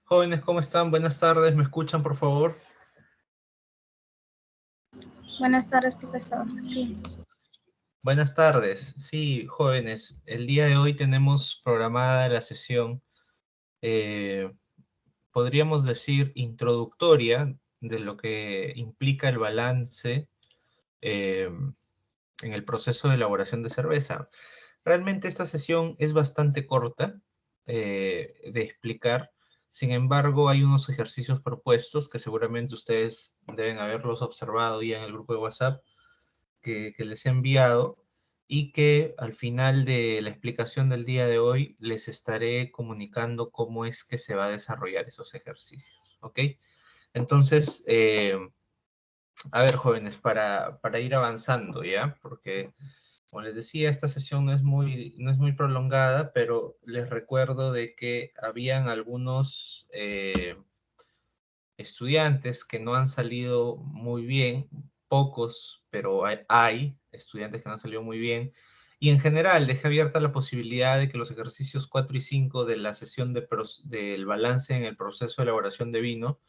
Jóvenes, ¿cómo están? Buenas tardes, ¿me escuchan, por favor? Buenas tardes, profesor. Sí, Buenas tardes. Sí, jóvenes, el día de hoy tenemos programada la sesión, eh, podríamos decir, introductoria de lo que implica el balance eh, en el proceso de elaboración de cerveza. Realmente esta sesión es bastante corta de explicar. Sin embargo, hay unos ejercicios propuestos que seguramente ustedes deben haberlos observado ya en el grupo de WhatsApp que les he enviado y que al final de la explicación del día de hoy les estaré comunicando cómo es que se va a desarrollar esos ejercicios, ¿ok? Entonces, a ver, jóvenes, para ir avanzando, ¿ya? Porque, como les decía, esta sesión no es muy prolongada, pero les recuerdo de que habían algunos estudiantes que no han salido muy bien, pocos, pero hay estudiantes que no han salido muy bien. Y en general, dejé abierta la posibilidad de que los ejercicios 4 y 5 de la sesión del balance en el proceso de elaboración de vino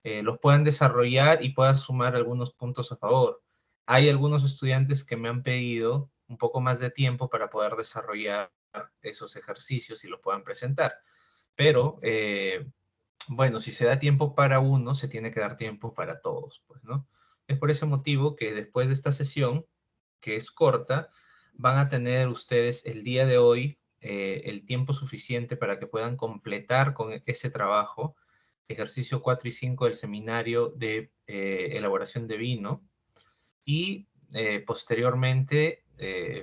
los puedan desarrollar y puedan sumar algunos puntos a favor. Hay algunos estudiantes que me han pedido un poco más de tiempo para poder desarrollar esos ejercicios y los puedan presentar. Pero bueno, si se da tiempo para uno, se tiene que dar tiempo para todos, pues, ¿no? Es por ese motivo que después de esta sesión, que es corta, van a tener ustedes el día de hoy el tiempo suficiente para que puedan completar con ese trabajo, ejercicio 4 y 5 del seminario de elaboración de vino, y posteriormente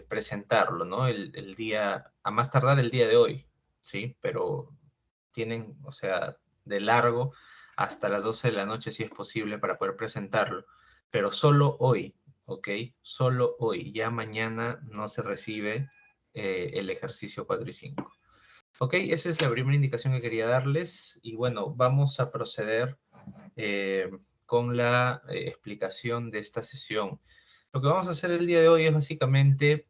presentarlo, ¿no? El día, a más tardar el día de hoy, ¿sí? Pero tienen, o sea, de largo hasta las 12 de la noche si es posible para poder presentarlo, pero solo hoy, ¿ok? Solo hoy, ya mañana no se recibe el ejercicio 4 y 5. Ok, esa es la primera indicación que quería darles y bueno, vamos a proceder eh, con la explicación de esta sesión. Lo que vamos a hacer el día de hoy es básicamente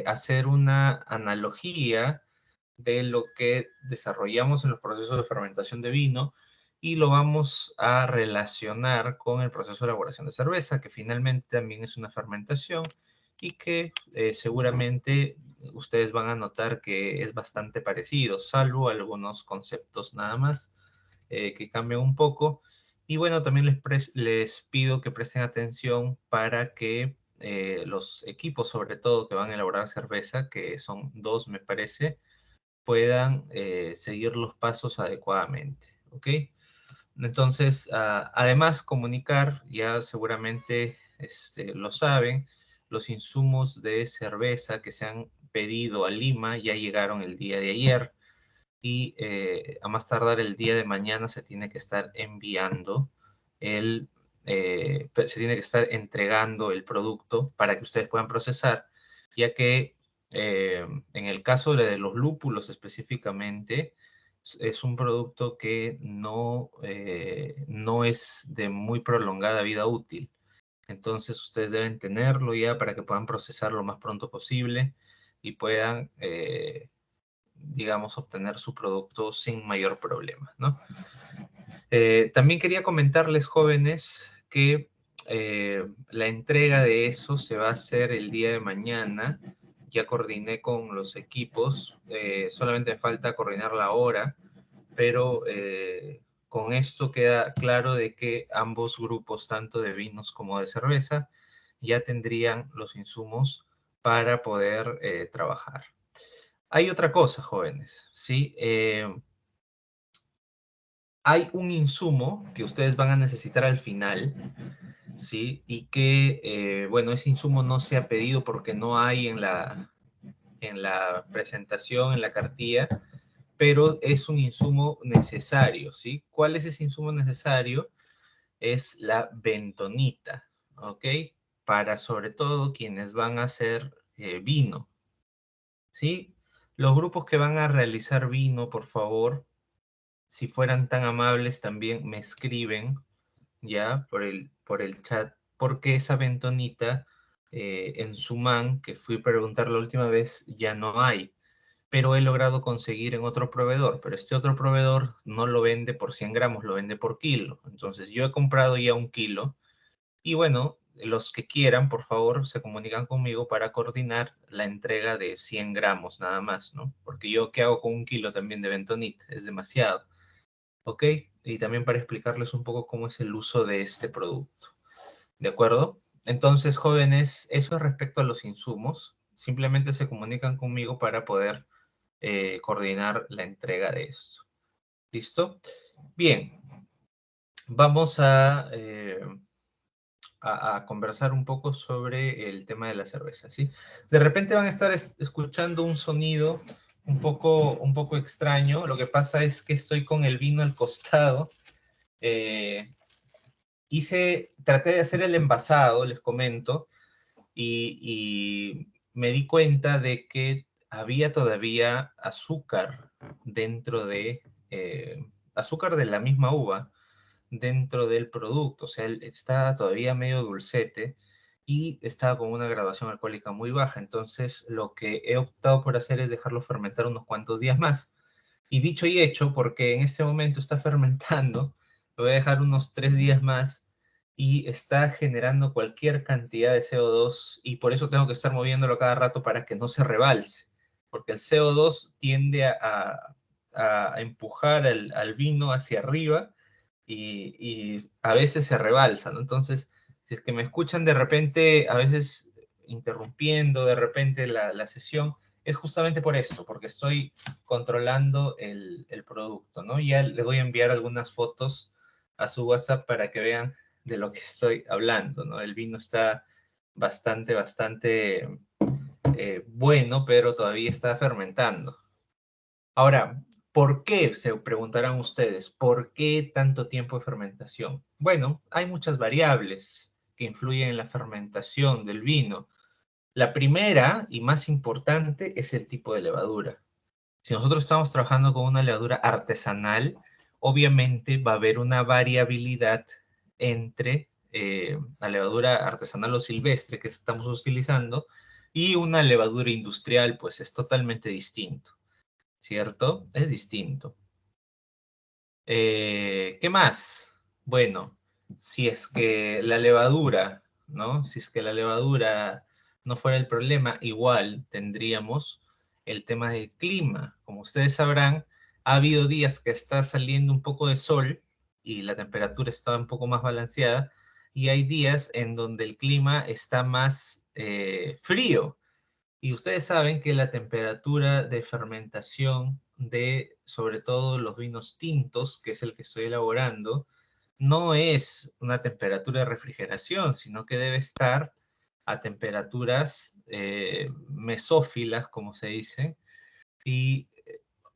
hacer una analogía de lo que desarrollamos en los procesos de fermentación de vino y lo vamos a relacionar con el proceso de elaboración de cerveza, que finalmente también es una fermentación y que seguramente ustedes van a notar que es bastante parecido, salvo algunos conceptos nada más que cambian un poco. Y bueno, también les pido que presten atención para que los equipos, sobre todo, que van a elaborar cerveza, que son dos, me parece, puedan seguir los pasos adecuadamente, ¿ok? Entonces, además, comunicar, ya seguramente lo saben, los insumos de cerveza que se han pedido a Lima ya llegaron el día de ayer y a más tardar el día de mañana se tiene que estar enviando se tiene que estar entregando el producto para que ustedes puedan procesar, ya que en el caso de los lúpulos específicamente, es un producto que no es de muy prolongada vida útil. Entonces ustedes deben tenerlo ya para que puedan procesar lo más pronto posible y puedan digamos, obtener su producto sin mayor problema, ¿no? También quería comentarles, jóvenes, que la entrega de eso se va a hacer el día de mañana. Ya coordiné con los equipos, solamente falta coordinar la hora, pero con esto queda claro de que ambos grupos, tanto de vinos como de cerveza, ya tendrían los insumos para poder trabajar. Hay otra cosa, jóvenes, ¿sí? Hay un insumo que ustedes van a necesitar al final, ¿sí? Y que, bueno, ese insumo no se ha pedido porque no hay en la presentación, en la cartilla, pero es un insumo necesario, ¿sí? ¿Cuál es ese insumo necesario? Es la bentonita, ¿ok? Para sobre todo quienes van a hacer vino, ¿sí? Los grupos que van a realizar vino, por favor, si fueran tan amables, también me escriben ya por el chat, porque esa bentonita en Suman, que fui a preguntar la última vez, ya no hay. pero he logrado conseguir en otro proveedor, pero este otro proveedor no lo vende por 100 gramos, lo vende por kilo. Entonces yo he comprado ya 1 kilo y bueno, los que quieran, por favor, se comunican conmigo para coordinar la entrega de 100 gramos nada más, ¿no? Porque yo, ¿qué hago con 1 kilo también de Bentonit? Es demasiado, ¿ok? Y también para explicarles un poco cómo es el uso de este producto, ¿de acuerdo? Entonces, jóvenes, eso es respecto a los insumos. Simplemente se comunican conmigo para poder coordinar la entrega de esto. ¿Listo? Bien, vamos a conversar un poco sobre el tema de la cerveza, ¿sí? De repente van a estar escuchando un sonido un poco extraño. Lo que pasa es que estoy con el vino al costado. Eh, traté de hacer el envasado, les comento, y me di cuenta de que había todavía azúcar dentro azúcar de la misma uva dentro del producto, o sea, está todavía medio dulcete y está con una graduación alcohólica muy baja, entonces lo que he optado por hacer es dejarlo fermentar unos cuantos días más. Y dicho y hecho, porque en este momento está fermentando, lo voy a dejar unos 3 días más y está generando cualquier cantidad de CO2 y por eso tengo que estar moviéndolo cada rato para que no se rebalse, porque el CO2 tiende a empujar al vino hacia arriba y a veces se rebalsa, ¿no? Entonces, si es que me escuchan de repente, a veces interrumpiendo de repente la sesión, es justamente por esto, porque estoy controlando el producto, ¿no? Ya le voy a enviar algunas fotos a su WhatsApp para que vean de lo que estoy hablando, ¿no? El vino está bastante bueno, pero todavía está fermentando. Ahora, ¿por qué? Se preguntarán ustedes, ¿por qué tanto tiempo de fermentación? Bueno, hay muchas variables que influyen en la fermentación del vino. La primera y más importante es el tipo de levadura. Si nosotros estamos trabajando con una levadura artesanal, obviamente va a haber una variabilidad entre la levadura artesanal o silvestre que estamos utilizando y una levadura industrial, pues es totalmente distinto, ¿cierto? Es distinto. ¿Qué más? Bueno, si es que la levadura, ¿no? Si es que la levadura no fuera el problema, igual tendríamos el tema del clima. Como ustedes sabrán, ha habido días que está saliendo un poco de sol y la temperatura está un poco más balanceada, y hay días en donde el clima está más frío. Y ustedes saben que la temperatura de fermentación de, sobre todo los vinos tintos, que es el que estoy elaborando, no es una temperatura de refrigeración, sino que debe estar a temperaturas mesófilas, como se dice, y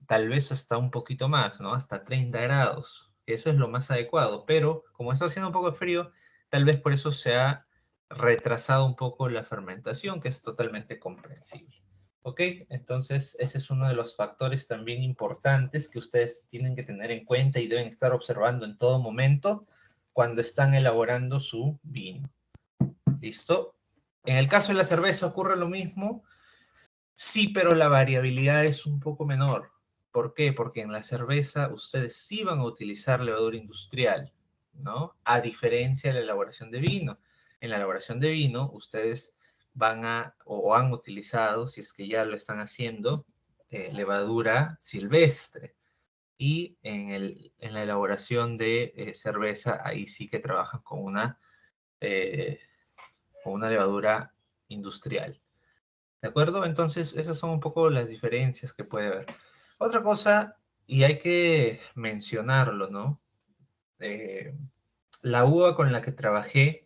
tal vez hasta un poquito más, ¿no? Hasta 30 grados. Eso es lo más adecuado, pero como está haciendo un poco de frío, tal vez por eso se ha retrasado un poco la fermentación, que es totalmente comprensible. ¿Ok? Entonces, ese es uno de los factores también importantes que ustedes tienen que tener en cuenta y deben estar observando en todo momento cuando están elaborando su vino. ¿Listo? En el caso de la cerveza ocurre lo mismo. Sí, pero la variabilidad es un poco menor. ¿Por qué? Porque en la cerveza ustedes sí van a utilizar levadura industrial, ¿no? A diferencia de la elaboración de vino. En la elaboración de vino, ustedes van a, o han utilizado, si es que ya lo están haciendo, levadura silvestre. Y en la elaboración de cerveza, ahí sí que trabajan eh, con una levadura industrial. ¿De acuerdo? Entonces, esas son un poco las diferencias que puede haber. Otra cosa, y hay que mencionarlo, ¿no? Eh, la uva con la que trabajé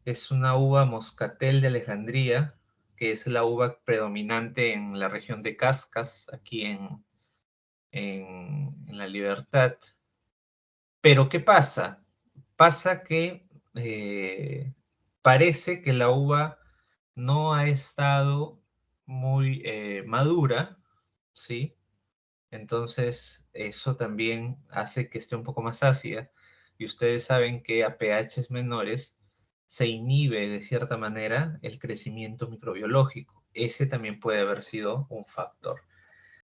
es una uva Moscatel de Alejandría, que es la uva predominante en la región de Cascas, aquí en La Libertad. Pero, ¿qué pasa? Pasa que parece que la uva no ha estado muy madura, ¿sí? Entonces, eso también hace que esté un poco más ácida. Y ustedes saben que a pHs menores se inhibe de cierta manera el crecimiento microbiológico. Ese también puede haber sido un factor.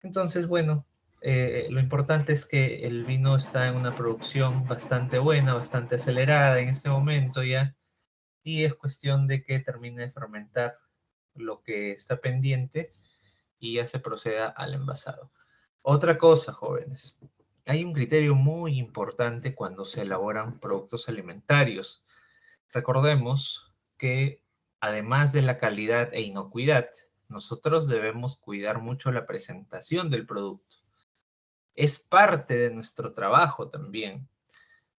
Entonces, bueno, lo importante es que el vino está en una producción bastante buena, bastante acelerada en este momento ya, y es cuestión de que termine de fermentar lo que está pendiente y ya se proceda al envasado. Otra cosa, jóvenes, hay un criterio muy importante cuando se elaboran productos alimentarios. Recordemos que además de la calidad e inocuidad, nosotros debemos cuidar mucho la presentación del producto. Es parte de nuestro trabajo también.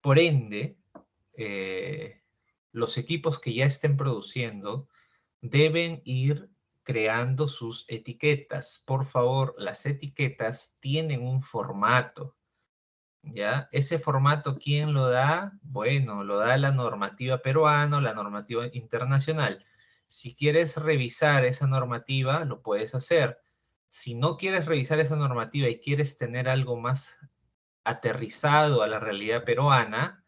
Por ende, eh, los equipos que ya estén produciendo deben ir creando sus etiquetas. Por favor, las etiquetas tienen un formato, ¿ya? Ese formato, ¿quién lo da? Bueno, lo da la normativa peruana, la normativa internacional. Si quieres revisar esa normativa, lo puedes hacer. Si no quieres revisar esa normativa y quieres tener algo más aterrizado a la realidad peruana,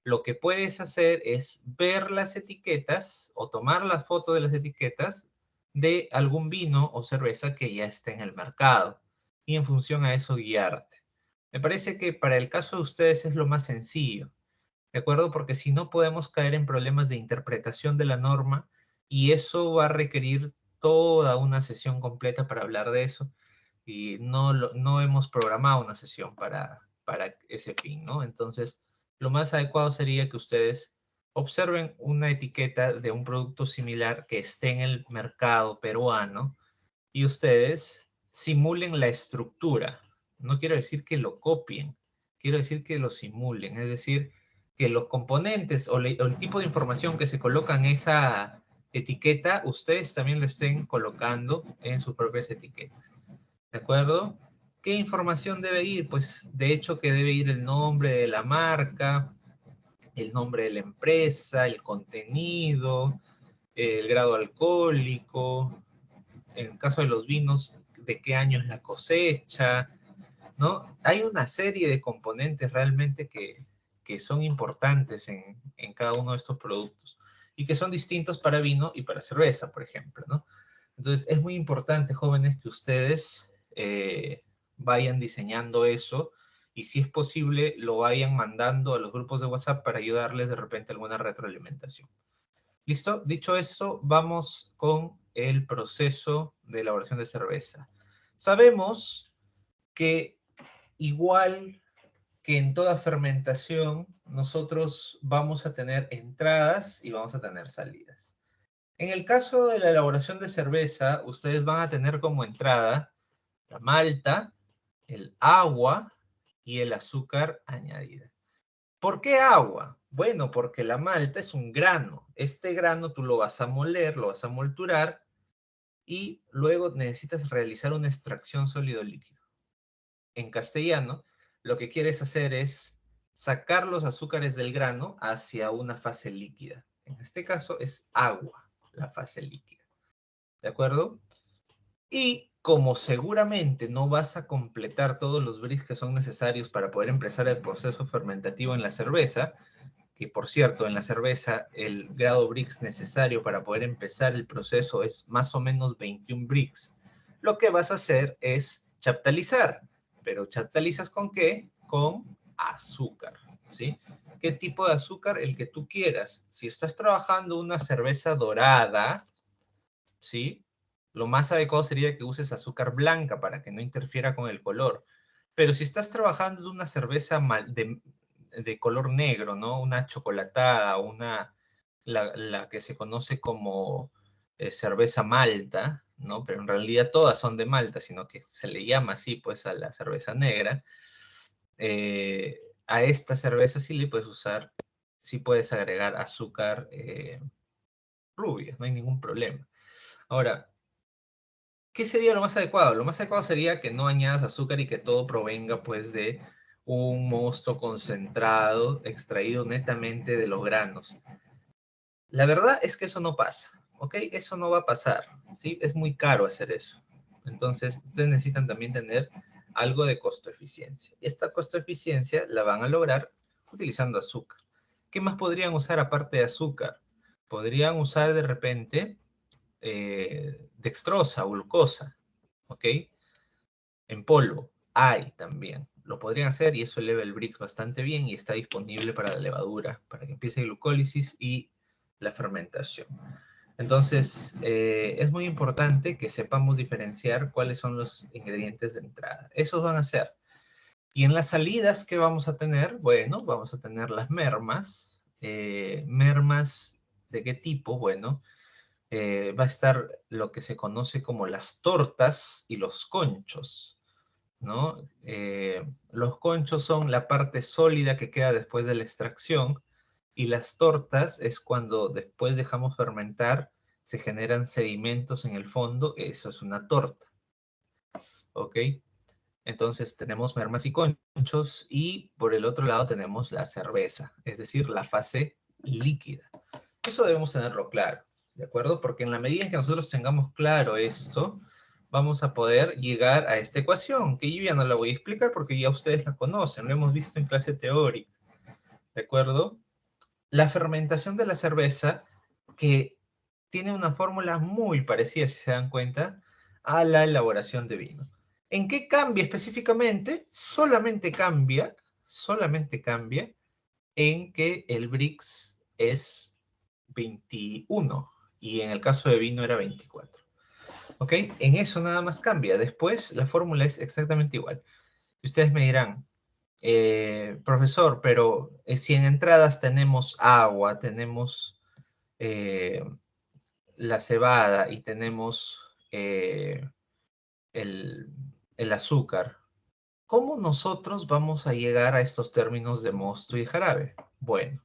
lo que puedes hacer es ver las etiquetas o tomar la foto de las etiquetas de algún vino o cerveza que ya esté en el mercado y en función a eso guiarte. Me parece que para el caso de ustedes es lo más sencillo, ¿de acuerdo? Porque si no podemos caer en problemas de interpretación de la norma y eso va a requerir toda una sesión completa para hablar de eso y no hemos programado una sesión para ese fin, ¿no? Entonces, lo más adecuado sería que ustedes observen una etiqueta de un producto similar que esté en el mercado peruano y ustedes simulen la estructura. No quiero decir que lo copien, quiero decir que lo simulen, es decir, que los componentes o el tipo de información que se coloca en esa etiqueta, ustedes también lo estén colocando en sus propias etiquetas. ¿De acuerdo? ¿Qué información debe ir? Pues de hecho que debe ir el nombre de la marca, el nombre de la empresa, el contenido, el grado alcohólico, en el caso de los vinos, de qué año es la cosecha, ¿no? Hay una serie de componentes realmente que son importantes en cada uno de estos productos y que son distintos para vino y para cerveza, por ejemplo, ¿no? Entonces, es muy importante, jóvenes, que ustedes vayan diseñando eso y si es posible, lo vayan mandando a los grupos de WhatsApp para ayudarles de repente alguna retroalimentación. ¿Listo? Dicho eso, vamos con el proceso de elaboración de cerveza. Sabemos que igual que en toda fermentación, nosotros vamos a tener entradas y vamos a tener salidas. En el caso de la elaboración de cerveza, ustedes van a tener como entrada la malta, el agua y el azúcar añadida. ¿Por qué agua? Bueno, porque la malta es un grano. Este grano tú lo vas a moler, lo vas a molturar y luego necesitas realizar una extracción sólido-líquido. En castellano, lo que quieres hacer es sacar los azúcares del grano hacia una fase líquida. En este caso es agua, la fase líquida. ¿De acuerdo? Y como seguramente no vas a completar todos los bricks que son necesarios para poder empezar el proceso fermentativo en la cerveza, que por cierto, en la cerveza el grado Brix necesario para poder empezar el proceso es más o menos 21 Brix. Lo que vas a hacer es chaptalizar, pero chaptalizas ¿con qué? Con azúcar, ¿sí? ¿Qué tipo de azúcar? El que tú quieras. Si estás trabajando una cerveza dorada, ¿sí? Lo más adecuado sería que uses azúcar blanca para que no interfiera con el color. Pero si estás trabajando de una cerveza de color negro, ¿no? Una chocolatada, la que se conoce como cerveza malta, ¿no? Pero en realidad todas son de malta, sino que se le llama así, pues, a la cerveza negra. A esta cerveza sí le puedes usar, sí puedes agregar azúcar rubia, no hay ningún problema. Ahora, ¿qué sería lo más adecuado? Lo más adecuado sería que no añadas azúcar y que todo provenga pues de un mosto concentrado extraído netamente de los granos. La verdad es que eso no pasa, ¿ok? Eso no va a pasar, ¿sí? Es muy caro hacer eso. Entonces, ustedes necesitan también tener algo de costo eficiencia. Esta costo eficiencia la van a lograr utilizando azúcar. ¿Qué más podrían usar aparte de azúcar? Podrían usar de repente dextrosa o glucosa, ¿ok? en polvo. Hay también. Lo podrían hacer y eso eleva el Brix bastante bien y está disponible para la levadura, para que empiece glucólisis y la fermentación. Entonces, es muy importante que sepamos diferenciar cuáles son los ingredientes de entrada. Esos van a ser. Y en las salidas, ¿qué vamos a tener? Bueno, vamos a tener las mermas. ¿Mermas de qué tipo? Bueno, va a estar lo que se conoce como las tortas y los conchos, ¿no? Los conchos son la parte sólida que queda después de la extracción y las tortas es cuando después dejamos fermentar, se generan sedimentos en el fondo, eso es una torta, ¿ok? Entonces tenemos mermas y conchos y por el otro lado tenemos la cerveza, es decir, la fase líquida. Eso debemos tenerlo claro, ¿de acuerdo? Porque en la medida en que nosotros tengamos claro esto, vamos a poder llegar a esta ecuación, que yo ya no la voy a explicar porque ya ustedes la conocen, lo hemos visto en clase teórica, ¿de acuerdo? La fermentación de la cerveza, que tiene una fórmula muy parecida, si se dan cuenta, a la elaboración de vino. ¿En qué cambia específicamente? Solamente cambia en que el Brix es 21 y en el caso de vino era 24. ¿Ok? En eso nada más cambia. Después la fórmula es exactamente igual. Y ustedes me dirán, profesor, pero si en entradas tenemos agua, tenemos eh, la cebada y tenemos el, el azúcar, ¿cómo nosotros vamos a llegar a estos términos de mosto y jarabe? Bueno,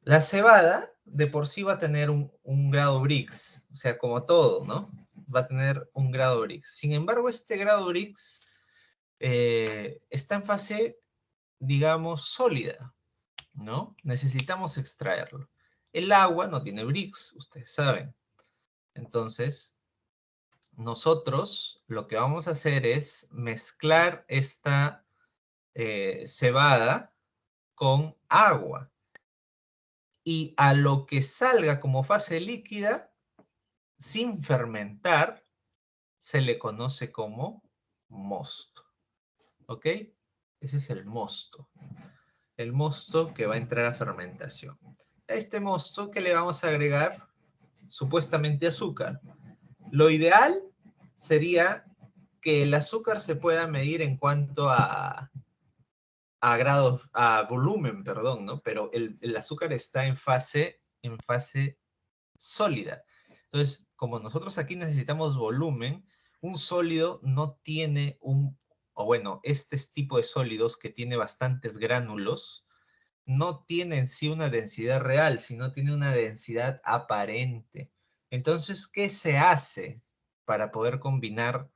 la cebada de por sí va a tener un grado Brix, o sea, como todo, ¿no? Va a tener un grado Brix. Sin embargo, este grado Brix está en fase, digamos, sólida, ¿no? Necesitamos extraerlo. El agua no tiene Brix, ustedes saben. Entonces, nosotros lo que vamos a hacer es mezclar esta cebada con agua. Y a lo que salga como fase líquida, sin fermentar, se le conoce como mosto. ¿Ok? Ese es el mosto. El mosto que va a entrar a fermentación. A este mosto que le vamos a agregar supuestamente azúcar. Lo ideal sería que el azúcar se pueda medir en cuanto a grados, a volumen, perdón, ¿no? Pero el azúcar está en fase sólida. Entonces, como nosotros aquí necesitamos volumen, un sólido no tiene o bueno, este tipo de sólidos que tiene bastantes gránulos, no tiene en sí una densidad real, sino tiene una densidad aparente. Entonces, ¿qué se hace para poder combinar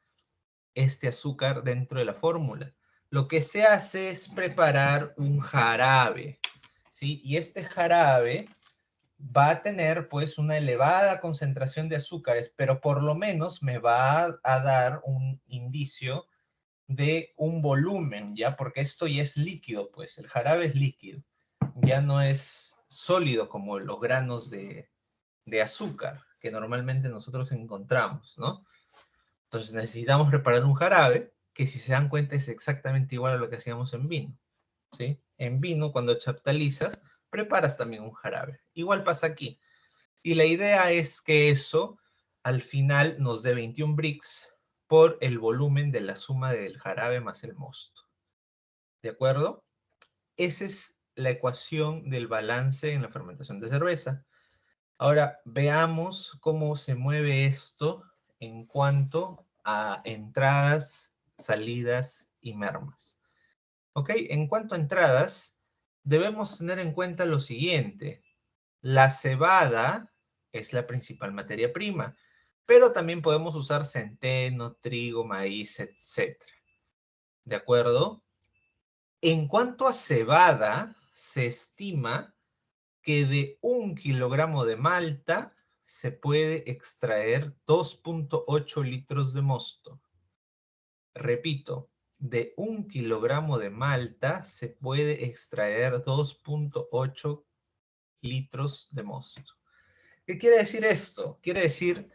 este azúcar dentro de la fórmula? Lo que se hace es preparar un jarabe, ¿sí? Y este jarabe va a tener pues una elevada concentración de azúcares, pero por lo menos me va a dar un indicio de un volumen, ¿ya? Porque esto ya es líquido, pues el jarabe es líquido, ya no es sólido como los granos de azúcar que normalmente nosotros encontramos, ¿no? Entonces necesitamos preparar un jarabe que si se dan cuenta es exactamente igual a lo que hacíamos en vino, ¿sí? En vino, cuando chaptalizas, preparas también un jarabe. Igual pasa aquí. Y la idea es que eso al final nos dé 21 Brix por el volumen de la suma del jarabe más el mosto. ¿De acuerdo? Esa es la ecuación del balance en la fermentación de cerveza. Ahora veamos cómo se mueve esto en cuanto a entradas, salidas y mermas. ¿Ok? En cuanto a entradas, debemos tener en cuenta lo siguiente. La cebada es la principal materia prima, pero también podemos usar centeno, trigo, maíz, etcétera. ¿De acuerdo? En cuanto a cebada, se estima que de 1 kilogramo de malta se puede extraer 2.8 litros de mosto. Repito, de 1 kilogramo de malta se puede extraer 2.8 litros de mosto. ¿Qué quiere decir esto? Quiere decir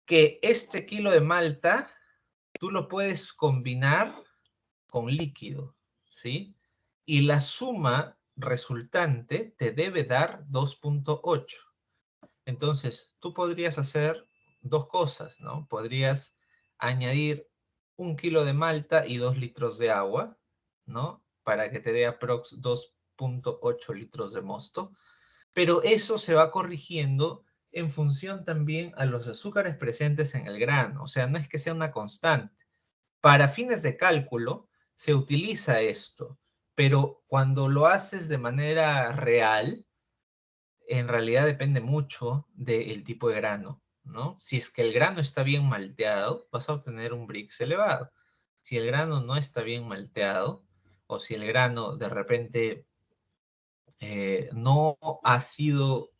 que este kilo de malta tú lo puedes combinar con líquido, ¿sí? Y la suma resultante te debe dar 2.8. Entonces, tú podrías hacer dos cosas, ¿no? Podrías añadir 1 kilo de malta y 2 litros de agua, ¿no? Para que te dé aprox 2.8 litros de mosto. Pero eso se va corrigiendo en función también a los azúcares presentes en el grano. O sea, no es que sea una constante. Para fines de cálculo se utiliza esto, pero cuando lo haces de manera real, en realidad depende mucho del tipo de grano, ¿no? Si es que el grano está bien malteado, vas a obtener un Brix elevado. Si el grano no está bien malteado, o si el grano de repente no ha sido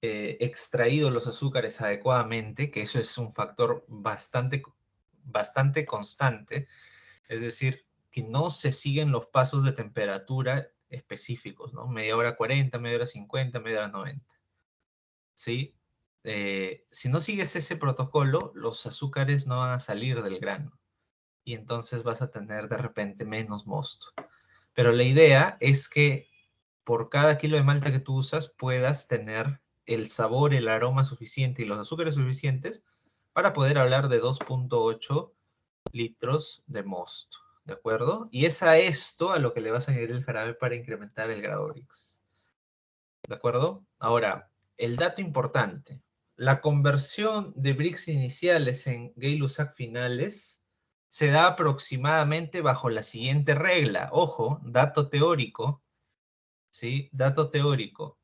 extraído los azúcares adecuadamente, que eso es un factor bastante constante, es decir, que no se siguen los pasos de temperatura específicos, ¿no? Media hora 40, media hora 50, media hora 90. ¿Sí? Si no sigues ese protocolo, los azúcares no van a salir del grano y entonces vas a tener de repente menos mosto. Pero la idea es que por cada kilo de malta que tú usas puedas tener el sabor, el aroma suficiente y los azúcares suficientes para poder hablar de 2.8 litros de mosto, ¿de acuerdo? Y es a esto a lo que le vas a añadir el jarabe para incrementar el grado Brix, ¿de acuerdo? Ahora, el dato importante, la conversión de Brix iniciales en Gay-Lussac finales se da aproximadamente bajo la siguiente regla. Ojo, dato teórico, ¿sí? Dato teórico.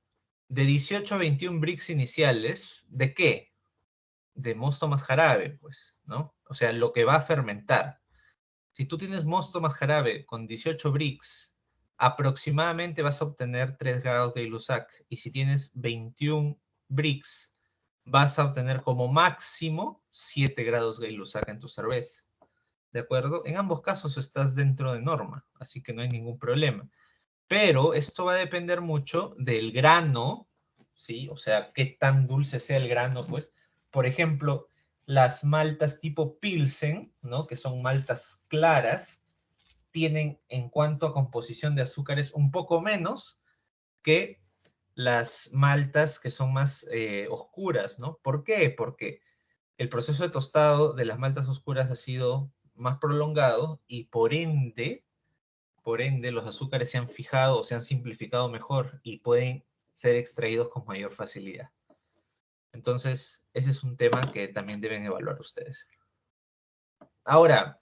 De 18 a 21 Brix iniciales, ¿de qué? De mosto más jarabe, pues, ¿no? O sea, lo que va a fermentar. Si tú tienes mosto más jarabe con 18 Brix, aproximadamente vas a obtener 3 grados de Gay-Lussac. Y si tienes 21 Brix, vas a obtener como máximo 7 grados de Gay-Lussac en tu cerveza. ¿De acuerdo? En ambos casos estás dentro de norma, así que no hay ningún problema. Pero esto va a depender mucho del grano, ¿sí? O sea, qué tan dulce sea el grano, pues. Por ejemplo, las maltas tipo Pilsen, ¿no? Que son maltas claras, tienen en cuanto a composición de azúcares un poco menos que las maltas que son más oscuras, ¿no? ¿Por qué? Porque el proceso de tostado de las maltas oscuras ha sido más prolongado y por ende, los azúcares se han fijado o se han simplificado mejor y pueden ser extraídos con mayor facilidad. Entonces, ese es un tema que también deben evaluar ustedes. Ahora,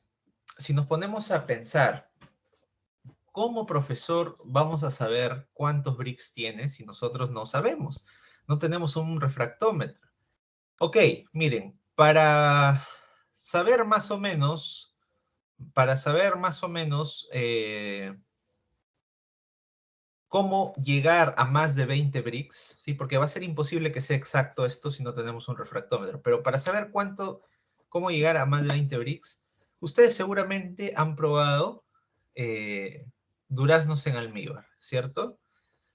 si nos ponemos a pensar, ¿cómo profesor vamos a saber cuántos Brix tiene si nosotros no sabemos? No tenemos un refractómetro. Ok, miren, saber más o menos, para saber más o menos cómo llegar a más de 20 Brix, ¿sí? Porque va a ser imposible que sea exacto esto si no tenemos un refractómetro. Pero para saber cómo llegar a más de 20 Brix, ustedes seguramente han probado duraznos en almíbar, ¿cierto?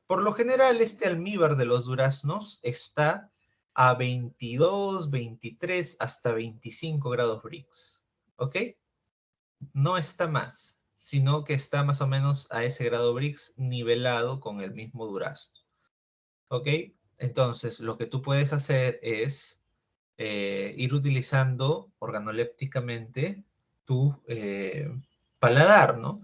Por lo general, este almíbar de los duraznos está a 22, 23, hasta 25 grados Brix, ¿ok? No está más, sino que está más o menos a ese grado Brix nivelado con el mismo durazno. ¿Ok? Entonces, lo que tú puedes hacer es ir utilizando organolépticamente tu paladar, ¿no?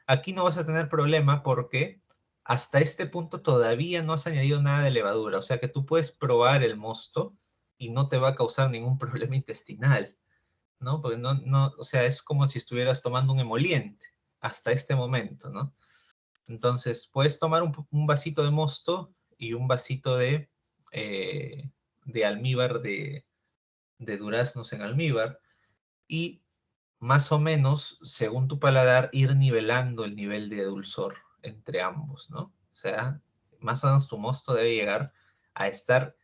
Aquí no vas a tener problema porque hasta este punto todavía no has añadido nada de levadura, o sea que tú puedes probar el mosto y no te va a causar ningún problema intestinal. ¿No? Porque no, o sea, es como si estuvieras tomando un emoliente hasta este momento, ¿no? Entonces, puedes tomar un vasito de mosto y un vasito de almíbar, de duraznos en almíbar, y más o menos, según tu paladar, ir nivelando el nivel de dulzor entre ambos, ¿no? O sea, más o menos tu mosto debe llegar a estar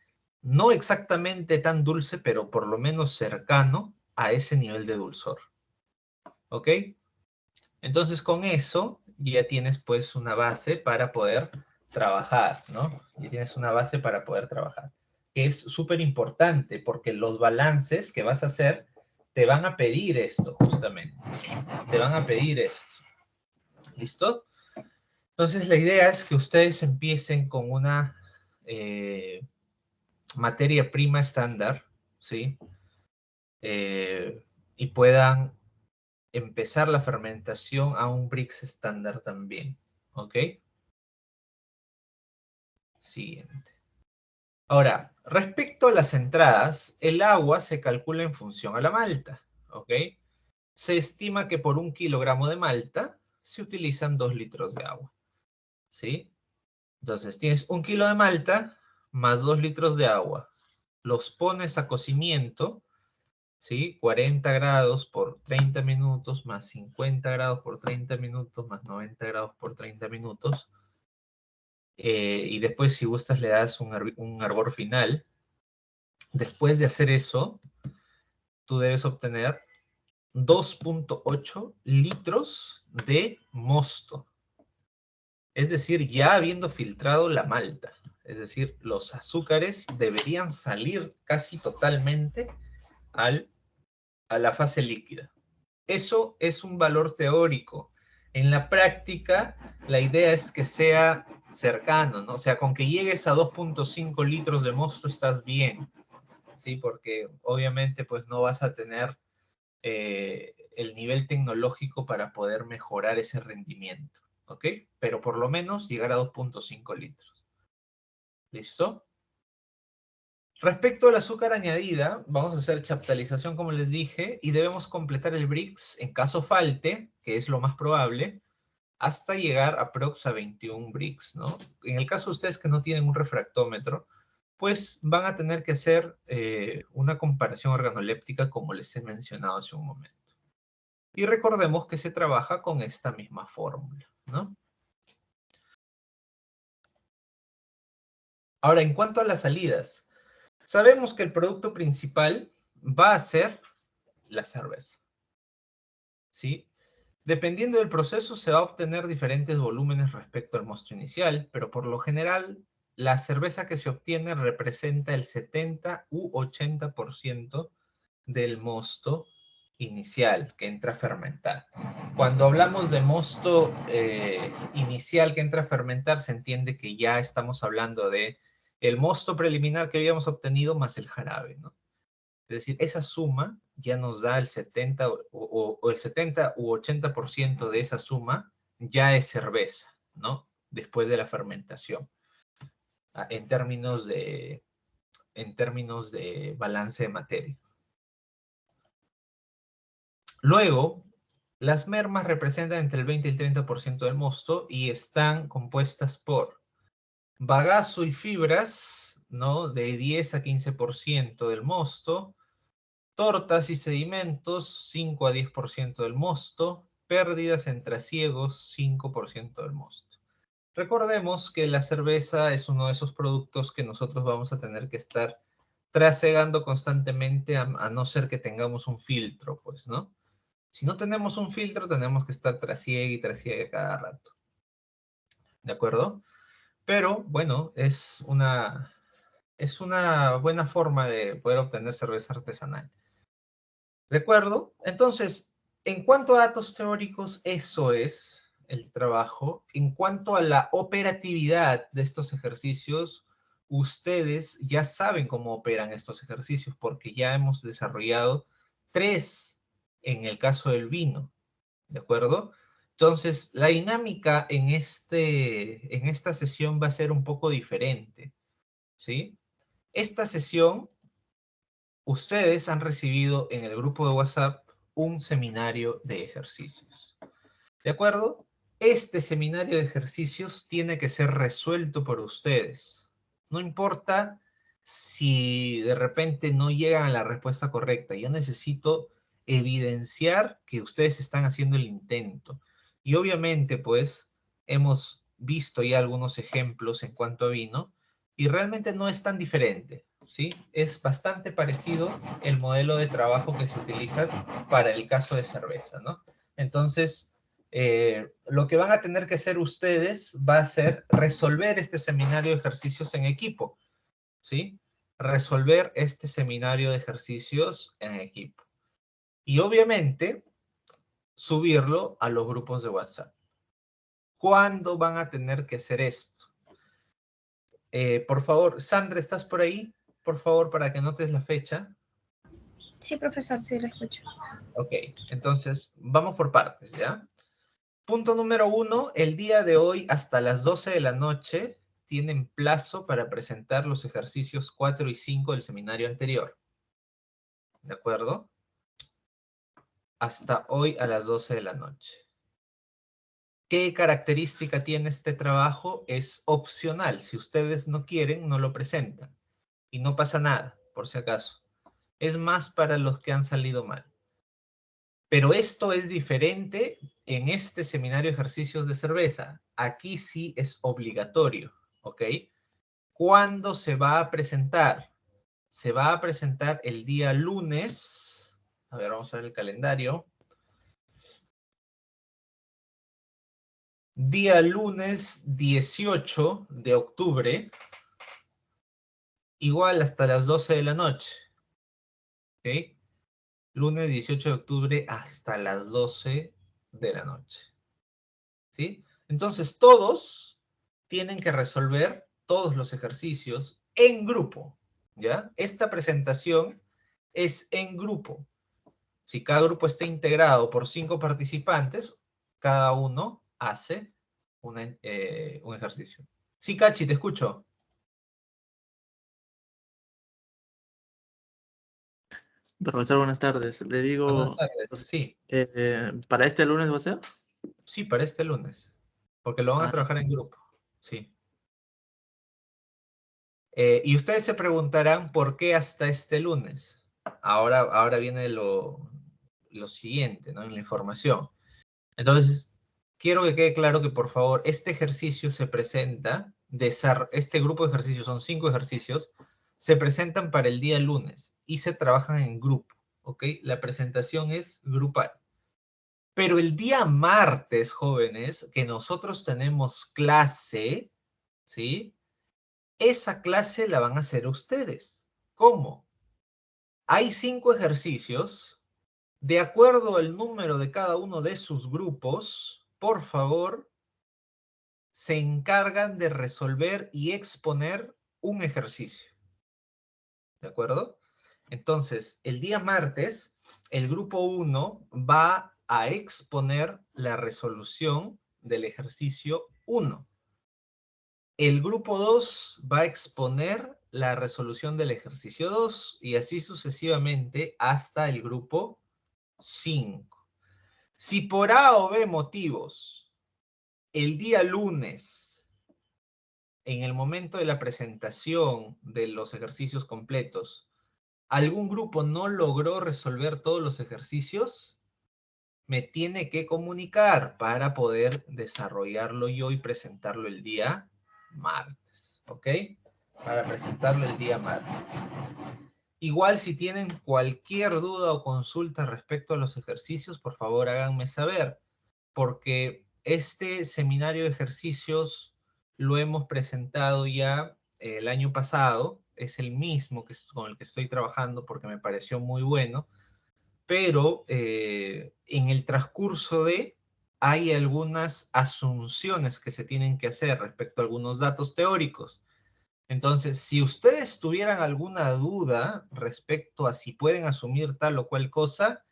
no exactamente tan dulce, pero por lo menos cercano a ese nivel de dulzor. ¿Ok? Entonces con eso ya tienes pues una base para poder trabajar, ¿no? Ya tienes una base para poder trabajar. Que es súper importante porque los balances que vas a hacer te van a pedir esto, justamente. Te van a pedir esto. ¿Listo? Entonces, la idea es que ustedes empiecen con una materia prima estándar, ¿sí? Y puedan empezar la fermentación a un Brix estándar también, ¿ok? Siguiente. Ahora, respecto a las entradas, el agua se calcula en función a la malta, ¿ok? Se estima que por 1 kilogramo de malta se utilizan 2 litros de agua, ¿sí? Entonces, tienes 1 kilo de malta más 2 litros de agua. Los pones a cocimiento, ¿sí? 40 grados por 30 minutos, más 50 grados por 30 minutos, más 90 grados por 30 minutos. Y después, si gustas, le das un hervor final. Después de hacer eso, tú debes obtener 2.8 litros de mosto. Es decir, ya habiendo filtrado la malta. Es decir, los azúcares deberían salir casi totalmente a la fase líquida. Eso es un valor teórico. En la práctica, la idea es que sea cercano, ¿no? O sea, con que llegues a 2.5 litros de mosto estás bien, ¿sí? Porque obviamente pues no vas a tener el nivel tecnológico para poder mejorar ese rendimiento, ¿ok? Pero por lo menos llegar a 2.5 litros. ¿Listo? Respecto al azúcar añadida, vamos a hacer chaptalización como les dije y debemos completar el Brix en caso falte, que es lo más probable, hasta llegar aprox a 21 Brix, ¿no? En el caso de ustedes que no tienen un refractómetro, pues van a tener que hacer una comparación organoléptica como les he mencionado hace un momento. Y recordemos que se trabaja con esta misma fórmula, ¿no? Ahora, en cuanto a las salidas, sabemos que el producto principal va a ser la cerveza, ¿sí? Dependiendo del proceso se va a obtener diferentes volúmenes respecto al mosto inicial, pero por lo general la cerveza que se obtiene representa el 70 u 80% del mosto inicial que entra a fermentar. Cuando hablamos de mosto inicial que entra a fermentar, se entiende que ya estamos hablando de el mosto preliminar que habíamos obtenido más el jarabe, ¿no? Es decir, esa suma ya nos da el 70 o el 70 u 80% de esa suma ya es cerveza, ¿no? Después de la fermentación, en términos de balance de materia. Luego, las mermas representan entre el 20 y el 30% del mosto y están compuestas por bagazo y fibras, ¿no? De 10 a 15% del mosto, tortas y sedimentos, 5 a 10% del mosto, pérdidas en trasiegos, 5% del mosto. Recordemos que la cerveza es uno de esos productos que nosotros vamos a tener que estar trasegando constantemente a no ser que tengamos un filtro, pues, ¿no? Si no tenemos un filtro, tenemos que estar trasiegue y trasiegue cada rato. ¿De acuerdo? Pero, bueno, es una buena forma de poder obtener cerveza artesanal. ¿De acuerdo? Entonces, en cuanto a datos teóricos, eso es el trabajo. En cuanto a la operatividad de estos ejercicios, ustedes ya saben cómo operan estos ejercicios porque ya hemos desarrollado 3 en el caso del vino. ¿De acuerdo? Entonces, la dinámica en esta sesión va a ser un poco diferente, ¿sí? Esta sesión, ustedes han recibido en el grupo de WhatsApp un seminario de ejercicios, ¿de acuerdo? Este seminario de ejercicios tiene que ser resuelto por ustedes. No importa si de repente no llegan a la respuesta correcta. Yo necesito evidenciar que ustedes están haciendo el intento. Y obviamente, pues, hemos visto ya algunos ejemplos en cuanto a vino y realmente no es tan diferente, ¿sí? Es bastante parecido el modelo de trabajo que se utiliza para el caso de cerveza, ¿no? Entonces, lo que van a tener que hacer ustedes va a ser resolver este seminario de ejercicios en equipo, ¿sí? Resolver este seminario de ejercicios en equipo. Y obviamente subirlo a los grupos de WhatsApp. ¿Cuándo van a tener que hacer esto? Por favor, Sandra, ¿estás por ahí? Por favor, para que notes la fecha. Sí, profesor, sí, lo escucho. Ok, entonces vamos por partes, ¿ya? Punto número 1, el día de hoy hasta las 12 de la noche tienen plazo para presentar los ejercicios 4 y 5 del seminario anterior. ¿De acuerdo? Hasta hoy a las 12 de la noche. ¿Qué característica tiene este trabajo? Es opcional. Si ustedes no quieren, no lo presentan. Y no pasa nada, por si acaso. Es más para los que han salido mal. Pero esto es diferente en este seminario de ejercicios de cerveza. Aquí sí es obligatorio, ¿ok? ¿Cuándo se va a presentar? Se va a presentar el día lunes. A ver, vamos a ver el calendario. Día lunes 18 de octubre, igual hasta las 12 de la noche. ¿Ok? Lunes 18 de octubre hasta las 12 de la noche. ¿Sí? Entonces, todos tienen que resolver todos los ejercicios en grupo. ¿Ya? Esta presentación es en grupo. Si cada grupo está integrado por 5 participantes, cada uno hace un ejercicio. Sí, Cachi, te escucho. Profesor, buenas tardes. Le Buenas digo, tardes. pues, Sí, ¿para este lunes va a ser? sí, para este lunes. Porque lo van a Ah, trabajar en grupo. Sí. Y ustedes se preguntarán por qué hasta este lunes. Ahora viene lo siguiente, ¿no? En la información. Entonces, quiero que quede claro que, por favor, este ejercicio se presenta, este grupo de ejercicios, son 5 ejercicios, se presentan para el día lunes y se trabajan en grupo, ¿ok? La presentación es grupal. Pero el día martes, jóvenes, que nosotros tenemos clase, ¿sí? Esa clase la van a hacer ustedes. ¿Cómo? Hay 5 ejercicios. De acuerdo al número de cada uno de sus grupos, por favor, se encargan de resolver y exponer un ejercicio. ¿De acuerdo? Entonces, el día martes, el grupo 1 va a exponer la resolución del ejercicio 1. El grupo 2 va a exponer la resolución del ejercicio 2 y así sucesivamente hasta el grupo 5. Si por A o B motivos, el día lunes, en el momento de la presentación de los ejercicios completos, algún grupo no logró resolver todos los ejercicios, me tiene que comunicar para poder desarrollarlo yo y presentarlo el día martes, ¿ok? Para presentarlo el día martes. Igual si tienen cualquier duda o consulta respecto a los ejercicios, por favor háganme saber, porque este seminario de ejercicios lo hemos presentado ya el año pasado, es el mismo con el que estoy trabajando porque me pareció muy bueno, pero en el transcurso hay algunas asunciones que se tienen que hacer respecto a algunos datos teóricos. Entonces, si ustedes tuvieran alguna duda respecto a si pueden asumir tal o cual cosa,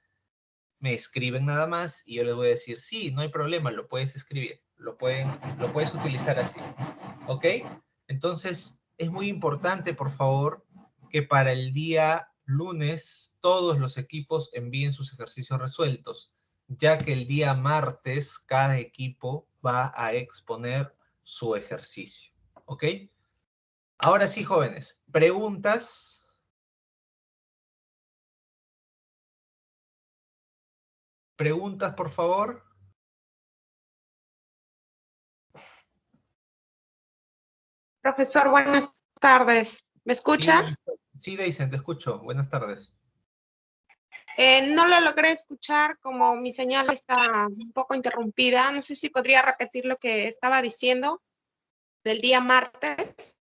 me escriben nada más y yo les voy a decir, sí, no hay problema, lo puedes escribir, lo puedes utilizar así, ¿ok? Entonces, es muy importante, por favor, que para el día lunes todos los equipos envíen sus ejercicios resueltos, ya que el día martes cada equipo va a exponer su ejercicio, ¿ok? Ahora sí, jóvenes, preguntas. Preguntas, por favor. Profesor, buenas tardes. ¿Me Sí, escucha? sí, Deisen, te escucho. Buenas tardes. No lo logré escuchar, como mi señal está un poco interrumpida. No sé si podría repetir lo que estaba diciendo del día martes.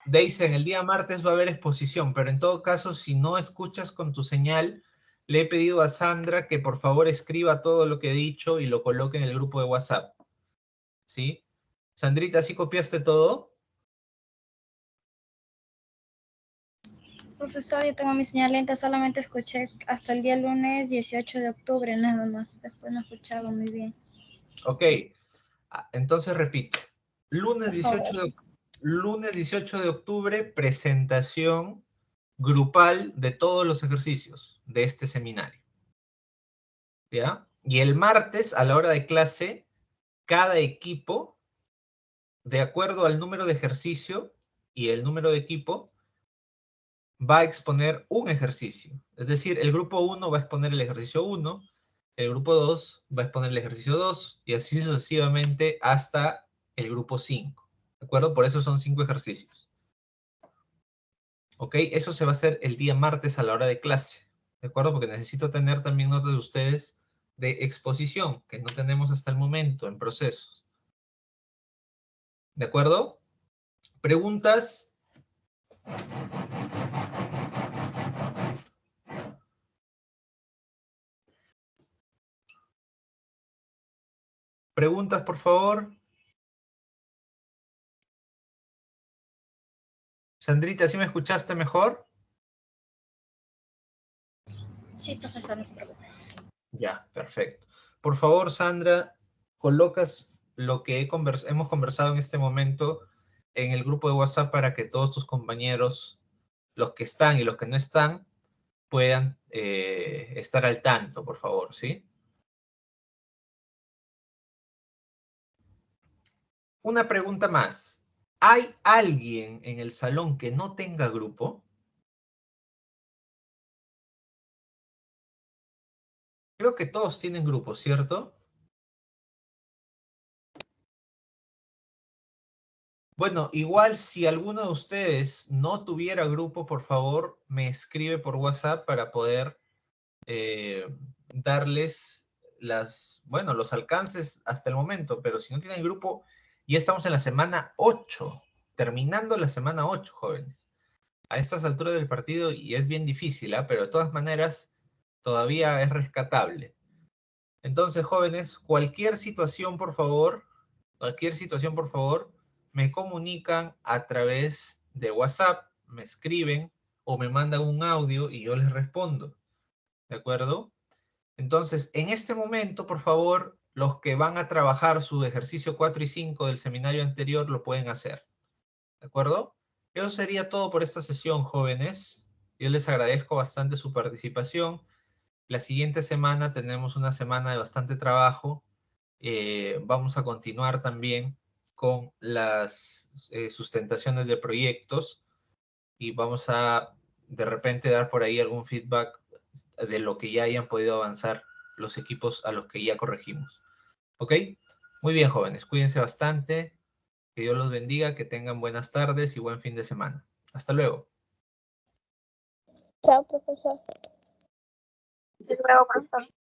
Deisen, el día martes va a haber exposición, pero en todo caso, si no escuchas con tu señal, le he pedido a Sandra que por favor escriba todo lo que he dicho y lo coloque en el grupo de WhatsApp. ¿Sí? Sandrita, ¿sí copiaste todo? Profesor, yo tengo mi señal lenta, solamente escuché hasta el día lunes 18 de octubre, nada más. Después no escuchaba muy bien. Ok. Entonces repito. Lunes Por favor. 18 de octubre, presentación grupal de todos los ejercicios de este seminario. ¿Ya? Y el martes, a la hora de clase, cada equipo, de acuerdo al número de ejercicio y el número de equipo, va a exponer un ejercicio. Es decir, el grupo 1 va a exponer el ejercicio 1, el grupo 2 va a exponer el ejercicio 2, y así sucesivamente hasta el grupo 5. ¿De acuerdo? Por eso son 5 ejercicios. ¿Ok? Eso se va a hacer el día martes a la hora de clase. ¿De acuerdo? Porque necesito tener también notas de ustedes de exposición, que no tenemos hasta el momento en procesos. ¿De acuerdo? ¿Preguntas? ¿Preguntas, por favor? Sandrita, ¿sí me escuchaste mejor? Sí, profesor, no se preocupe. Ya, perfecto. Por favor, Sandra, colocas lo que hemos conversado en este momento en el grupo de WhatsApp para que todos tus compañeros, los que están y los que no están, puedan estar al tanto, por favor, ¿sí? Una pregunta más. ¿Hay alguien en el salón que no tenga grupo? Creo que todos tienen grupo, ¿cierto? Bueno, igual si alguno de ustedes no tuviera grupo, por favor, me escribe por WhatsApp para poder darles los alcances hasta el momento. Pero si no tienen grupo, ya estamos en la semana 8, terminando la semana 8, jóvenes. A estas alturas del partido y es bien difícil, ¿ah? Pero de todas maneras todavía es rescatable. Entonces, jóvenes, cualquier situación, por favor, me comunican a través de WhatsApp, me escriben o me mandan un audio y yo les respondo. ¿De acuerdo? Entonces, en este momento, por favor, los que van a trabajar su ejercicio 4 y 5 del seminario anterior lo pueden hacer. ¿De acuerdo? Eso sería todo por esta sesión, jóvenes. Yo les agradezco bastante su participación. La siguiente semana tenemos una semana de bastante trabajo. Vamos a continuar también con las sustentaciones de proyectos y vamos a de repente dar por ahí algún feedback de lo que ya hayan podido avanzar los equipos a los que ya corregimos. ¿Ok? Muy bien, jóvenes. Cuídense bastante. Que Dios los bendiga, que tengan buenas tardes y buen fin de semana. Hasta luego. Chao, profesor. Hasta luego, profesor.